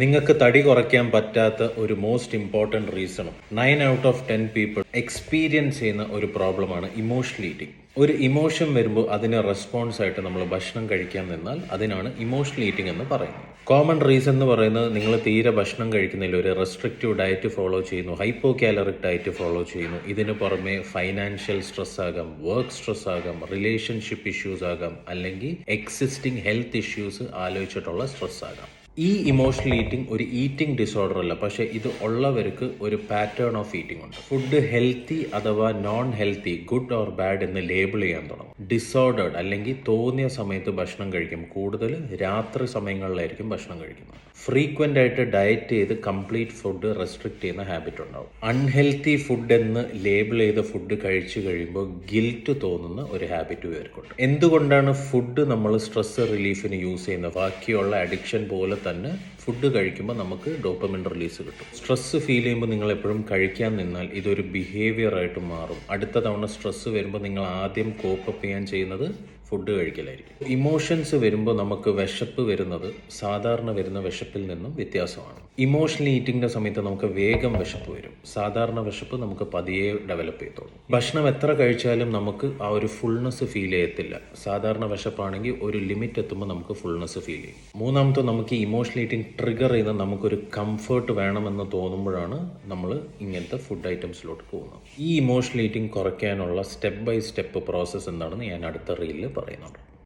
നിങ്ങൾക്ക് തടി കുറയ്ക്കാൻ പറ്റാത്ത ഒരു മോസ്റ്റ് ഇമ്പോർട്ടൻറ്റ് റീസണും 9 ഔട്ട് ഓഫ് 10 പീപ്പിൾ എക്സ്പീരിയൻസ് ചെയ്യുന്ന ഒരു പ്രോബ്ലമാണ് ഇമോഷണൽ ഈറ്റിംഗ്. ഒരു ഇമോഷൻ വരുമ്പോൾ അതിന് റെസ്പോൺസ് ആയിട്ട് നമ്മൾ ഭക്ഷണം കഴിക്കാൻ നിന്നാൽ അതിനാണ് ഇമോഷണൽ ഈറ്റിംഗ് എന്ന് പറയുന്നത്. കോമൺ റീസൺ എന്ന് പറയുന്നത് നിങ്ങൾ തീരെ ഭക്ഷണം കഴിക്കുന്നില്ല, ഒരു റെസ്ട്രിക്റ്റീവ് ഡയറ്റ് ഫോളോ ചെയ്യുന്നു, ഹൈപ്പോ കാലറിക് ഡയറ്റ് ഫോളോ ചെയ്യുന്നു. ഇതിന് പുറമെ ഫൈനാൻഷ്യൽ സ്ട്രെസ് ആകാം, വർക്ക് സ്ട്രെസ് ആകാം, റിലേഷൻഷിപ്പ് ഇഷ്യൂസ് ആകാം, അല്ലെങ്കിൽ എക്സിസ്റ്റിംഗ് ഹെൽത്ത് ഇഷ്യൂസ് ആലോചിച്ചിട്ടുള്ള സ്ട്രെസ് ആകാം. ഈ ഇമോഷണൽ ഈറ്റിംഗ് ഒരു ഈറ്റിംഗ് ഡിസോർഡർ അല്ല, പക്ഷേ ഇത് ഉള്ളവർക്ക് ഒരു പാറ്റേൺ ഓഫ് ഈറ്റിംഗ് ഉണ്ട്. ഫുഡ് ഹെൽത്തി അഥവാ non healthy, good or bad എന്ന് ലേബിൾ ചെയ്യാൻ തുടങ്ങും. ഡിസോർഡേഡ് അല്ലെങ്കിൽ തോന്നിയ സമയത്ത് ഭക്ഷണം കഴിക്കും, കൂടുതൽ രാത്രി സമയങ്ങളിലായിരിക്കും ഭക്ഷണം കഴിക്കുന്നത്. ഫ്രീക്വൻ്റ് ആയിട്ട് ഡയറ്റ് ചെയ്ത് കംപ്ലീറ്റ് ഫുഡ് റെസ്ട്രിക്റ്റ് ചെയ്യുന്ന ഹാബിറ്റ് ഉണ്ടാവും. അൺഹെൽത്തി ഫുഡ് എന്ന് ലേബിൾ ചെയ്ത ഫുഡ് കഴിച്ചു കഴിയുമ്പോൾ ഗിൽറ്റ് തോന്നുന്ന ഒരു ഹാബിറ്റ് ഇവർക്കുണ്ട്. എന്തുകൊണ്ടാണ് ഫുഡ് നമ്മൾ സ്ട്രെസ് റിലീഫിന് യൂസ് ചെയ്യുന്നത്? ബാക്കിയുള്ള അഡിക്ഷൻ പോലെ തന്നെ ഫുഡ് കഴിക്കുമ്പോൾ നമുക്ക് ഡോപ്പമിൻ റിലീസ് കിട്ടും. സ്ട്രെസ് ഫീൽ ചെയ്യുമ്പോൾ നിങ്ങൾ എപ്പോഴും കഴിക്കാൻ നിന്നാൽ ഇതൊരു ബിഹേവിയർ ആയിട്ട് മാറും. അടുത്ത തവണ സ്ട്രെസ് വരുമ്പോൾ നിങ്ങൾ ആദ്യം കോപ്പപ്പ് ചെയ്യാൻ ചെയ്യുന്നത് ഫുഡ് കഴിക്കലായിരിക്കും. ഇമോഷൻസ് വരുമ്പോൾ നമുക്ക് വിശപ്പ് വരുന്നത് സാധാരണ വരുന്ന വിശപ്പിൽ നിന്നും വ്യത്യാസമാണ്. ഇമോഷണൽ ഈറ്റിങ്ങിൻ്റെ സമയത്ത് നമുക്ക് വേഗം വിശപ്പ് വരും. സാധാരണ വിശപ്പ് നമുക്ക് പതിയെ ഡെവലപ്പ് ചെയ്തോളൂ. ഭക്ഷണം എത്ര കഴിച്ചാലും നമുക്ക് ആ ഒരു ഫുൾനെസ് ഫീൽ ചെയ്യത്തില്ല. സാധാരണ വിശപ്പാണെങ്കിൽ ഒരു ലിമിറ്റ് എത്തുമ്പോൾ നമുക്ക് ഫുൾനെസ് ഫീൽ ചെയ്യും. മൂന്നാമത്തെ, നമുക്ക് ഇമോഷണൽ ഈറ്റിംഗ് ട്രിഗർ ചെയ്യുന്ന നമുക്കൊരു കംഫർട്ട് വേണമെന്ന് തോന്നുമ്പോഴാണ് നമ്മൾ ഇങ്ങനത്തെ ഫുഡ് ഐറ്റംസിലോട്ട് പോകുന്നത്. ഈ ഇമോഷണൽ ഈറ്റിംഗ് കുറയ്ക്കാനുള്ള സ്റ്റെപ്പ് ബൈ സ്റ്റെപ്പ് പ്രോസസ്സ് എന്താണെന്ന് ഞാൻ അടുത്ത റീലിൽ പറയുന്നുണ്ട്.